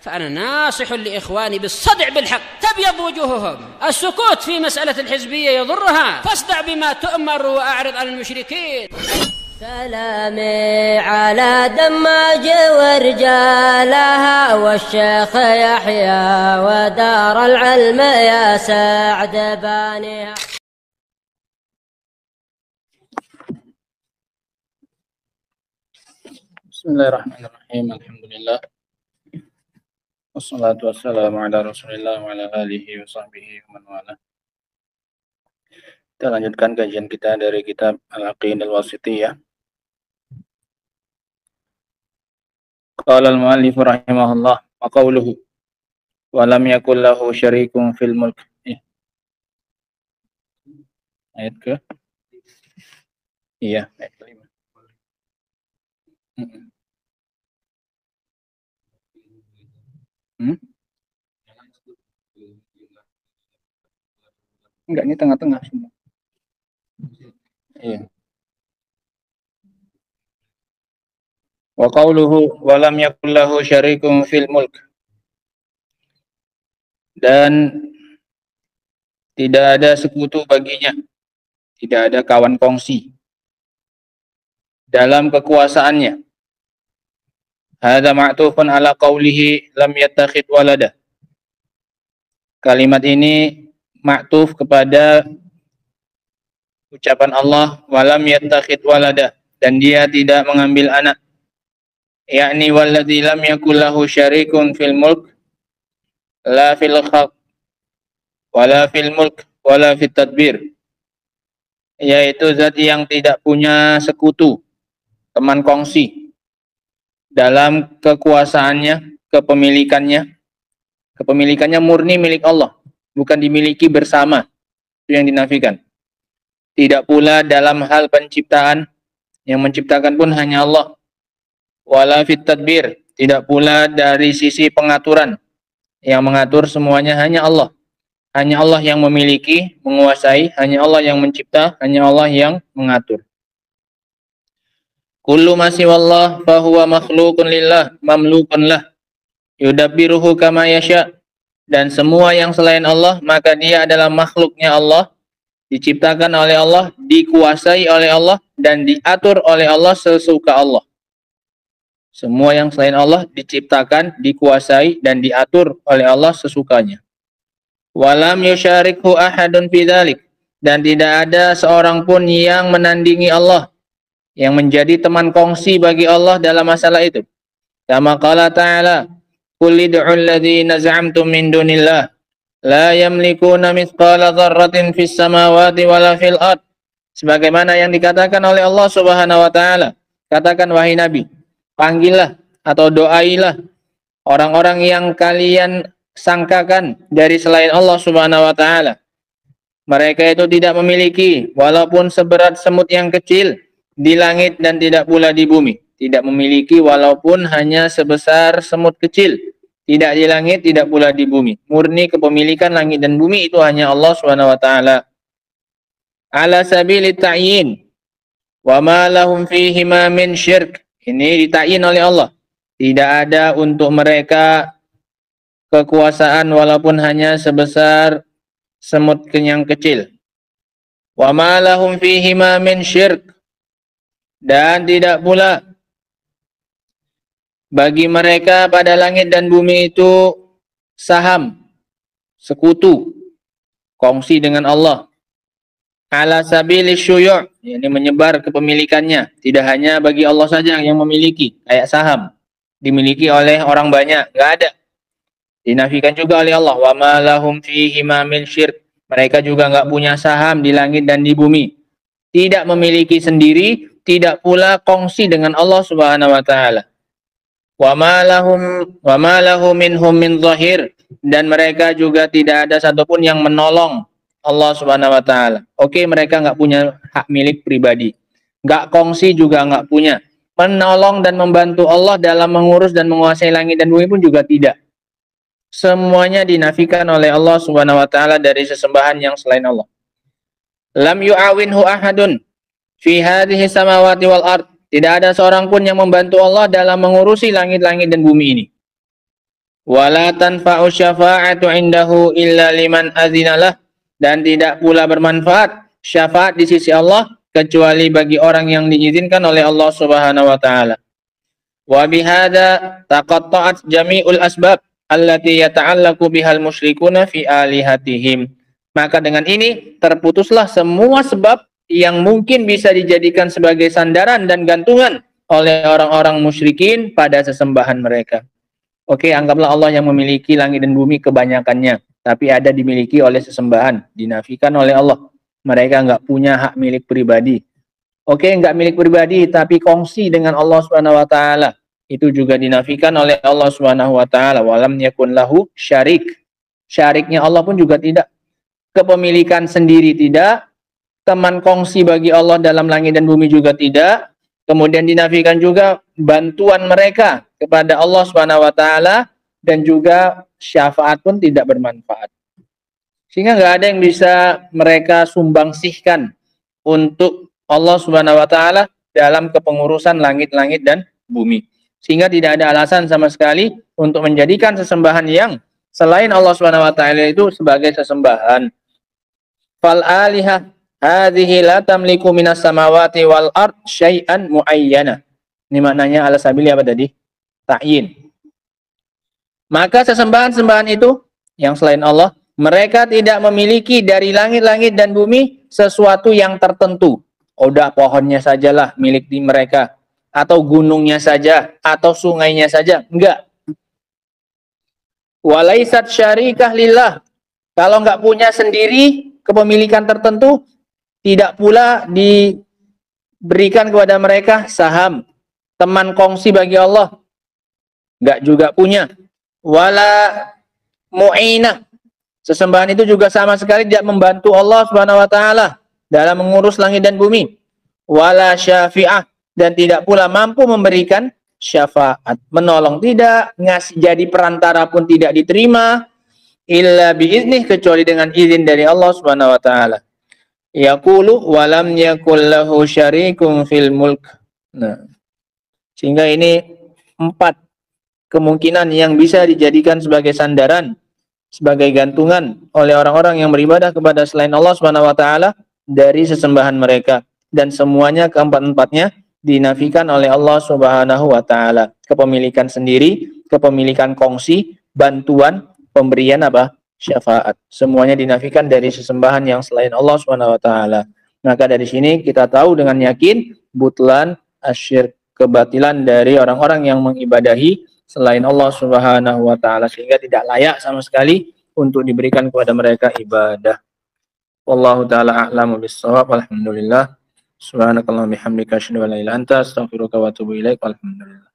فأنا ناصح لإخواني بالصدع بالحق تبيض وجوههم. السكوت في مسألة الحزبية يضرها، فاصدع بما تؤمر وأعرض عن المشركين. سلامي على دماج ورجالها والشيخ يحيى ودار العلم يا سعد بانيها. Bismillahirrahmanirrahim. Alhamdulillah. Wassalatu wassalamu ala Rasulillah wa ala alihi wa sahbihi wa man wala. Kita lanjutkan kajian kita dari kitab Al-Aqidah Al-Wasithiyah. Qala al-muallif rahimahullah wa qawluhu wa lam yakul lahu syarikun fil mulk. Ayat ke? Iya, ayat ke-5. Enggak, ini tengah-tengah semua. Iya. Wa qawluhu wa lam yakul lahu syarikun fil mulk. Dan tidak ada sekutu baginya, tidak ada kawan kongsi dalam kekuasaannya. Hadza ma'tufun ala qawlihi lam yattakhid walada. Kalimat ini ma'tuf kepada ucapan Allah walam yattakhid walada, dan dia tidak mengambil anak, yakni walladzi lam yakul lahu syarikun fil mulk la fil khalq wala fil mulk wala fit tadbir, yaitu zat yang tidak punya sekutu, teman kongsi dalam kekuasaannya, kepemilikannya murni milik Allah, bukan dimiliki bersama, itu yang dinafikan. Tidak pula dalam hal penciptaan, yang menciptakan pun hanya Allah. Wala fit tadbir, tidak pula dari sisi pengaturan, yang mengatur semuanya hanya Allah. Hanya Allah yang memiliki, menguasai, hanya Allah yang mencipta, hanya Allah yang mengatur. Kullu ma siwallah fahuwa makhluqun lillah mamlukun lah yudabbiruhu kama yasha. Dan semua yang selain Allah, maka dia adalah makhluknya Allah, diciptakan oleh Allah, dikuasai oleh Allah, dan diatur oleh Allah sesuka Allah. Semua yang selain Allah diciptakan, dikuasai, dan diatur oleh Allah sesukanya. Walam yusyarikhu ahadun fi dzalik, dan tidak ada seorang pun yang menandingi Allah, yang menjadi teman kongsi bagi Allah dalam masalah itu. Kama qala ta'ala, qul id'ul ladzina za'amtum min dunillah la yamlikuna mithqala dzarratin fis samawati wala fil ard. Sebagaimana yang dikatakan oleh Allah Subhanahu wa taala, katakan wahai Nabi, panggillah atau doailah orang-orang yang kalian sangkakan dari selain Allah Subhanahu wa taala. Mereka itu tidak memiliki walaupun seberat semut yang kecil di langit dan tidak pula di bumi. Tidak memiliki walaupun hanya sebesar semut kecil, tidak di langit, tidak pula di bumi. Murni kepemilikan langit dan bumi itu hanya Allah Subhanahu wa taala. Ala sabili ta'yin wa ma lahum fihi ma min syirk. Ini dita'yin oleh Allah. Tidak ada untuk mereka kekuasaan walaupun hanya sebesar semut yang kecil. Wa ma lahum fihi ma min syirk. Dan tidak pula bagi mereka pada langit dan bumi itu saham, sekutu, kongsi dengan Allah. Ala sabili syuyu', ini menyebar kepemilikannya. Tidak hanya bagi Allah saja yang memiliki, kayak saham dimiliki oleh orang banyak, nggak ada. Dinafikan juga oleh Allah. Wa ma lahum fihi ma min syirk. Mereka juga nggak punya saham di langit dan di bumi. Tidak memiliki sendiri, tidak pula kongsi dengan Allah Subhanahu wa taala. Wa ma lahu minhum min zahir, dan mereka juga tidak ada satupun yang menolong Allah Subhanahu wa taala. Oke, mereka nggak punya hak milik pribadi. Nggak kongsi juga nggak punya. Menolong dan membantu Allah dalam mengurus dan menguasai langit dan bumi pun juga tidak. Semuanya dinafikan oleh Allah Subhanahu wa taala dari sesembahan yang selain Allah. Lam yu'awinhu ahadun fi hadhihi samawati wal ard. Tidak ada seorang pun yang membantu Allah dalam mengurusi langit-langit dan bumi ini. Wala tanfa'u syafa'atu indahu illa liman azinalah, dan tidak pula bermanfaat syafaat di sisi Allah kecuali bagi orang yang diizinkan oleh Allah Subhanahu wa taala. Wa bihadza taqatta'at jami'ul asbab allati yata'allaqu bihal musyrikuna fi alihatihim. Maka dengan ini terputuslah semua sebab yang mungkin bisa dijadikan sebagai sandaran dan gantungan oleh orang-orang musyrikin pada sesembahan mereka. Oke, anggaplah Allah yang memiliki langit dan bumi kebanyakannya, tapi ada dimiliki oleh sesembahan, dinafikan oleh Allah. Mereka nggak punya hak milik pribadi. Oke, nggak milik pribadi, tapi kongsi dengan Allah Subhanahu Wa Taala. Itu juga dinafikan oleh Allah Subhanahu Wa Taala. Walam yakun lahu syarik. Syariknya Allah pun juga tidak. Kepemilikan sendiri tidak. Teman kongsi bagi Allah dalam langit dan bumi juga tidak. Kemudian dinafikan juga bantuan mereka kepada Allah Subhanahu wa taala, dan juga syafaat pun tidak bermanfaat. Sehingga nggak ada yang bisa mereka sumbangsihkan untuk Allah Subhanahu wa taala dalam kepengurusan langit-langit dan bumi. Sehingga tidak ada alasan sama sekali untuk menjadikan sesembahan yang selain Allah Subhanahu wa taala itu sebagai sesembahan. Fal alihah hadhihi la tamliku minas samawati wal ard syai'an muayyana. Ini maknanya ala sabili apa tadi? Ta'yin. Maka sesembahan-sembahan itu yang selain Allah, mereka tidak memiliki dari langit-langit dan bumi sesuatu yang tertentu. Udah pohonnya sajalah milik di mereka, atau gunungnya saja, atau sungainya saja. Enggak. Walaisat syarikah lillah. Kalau enggak punya sendiri kepemilikan tertentu, tidak pula diberikan kepada mereka saham, teman kongsi bagi Allah. Enggak juga punya. Wala mu'inah. Sesembahan itu juga sama sekali tidak membantu Allah Subhanahu wa taala dalam mengurus langit dan bumi. Wala syafi'ah, dan tidak pula mampu memberikan syafaat. Menolong tidak, ngasih jadi perantara pun tidak diterima, illa biiznih, kecuali dengan izin dari Allah Subhanahu wa taala. Yaqulu wa lam yakul lahu syarikun fil mulk. Nah, sehingga ini 4 kemungkinan yang bisa dijadikan sebagai sandaran, sebagai gantungan oleh orang-orang yang beribadah kepada selain Allah Subhanahu wa taala dari sesembahan mereka, dan semuanya keempat-empatnya dinafikan oleh Allah Subhanahu wa taala. Kepemilikan sendiri, kepemilikan kongsi, bantuan, pemberian apa? Syafaat. Semuanya dinafikan dari sesembahan yang selain Allah Subhanahu wa taala. Maka dari sini kita tahu dengan yakin butlan asyirk, kebatilan dari orang-orang yang mengibadahi selain Allah Subhanahu wa taala, sehingga tidak layak sama sekali untuk diberikan kepada mereka ibadah. Wallahu taala a'lamu bis-shawab. Alhamdulillah. Subhanakallahumma bihamdika asyhadu an la ilaha illa anta astaghfiruka wa atubu ilaik. Alhamdulillah.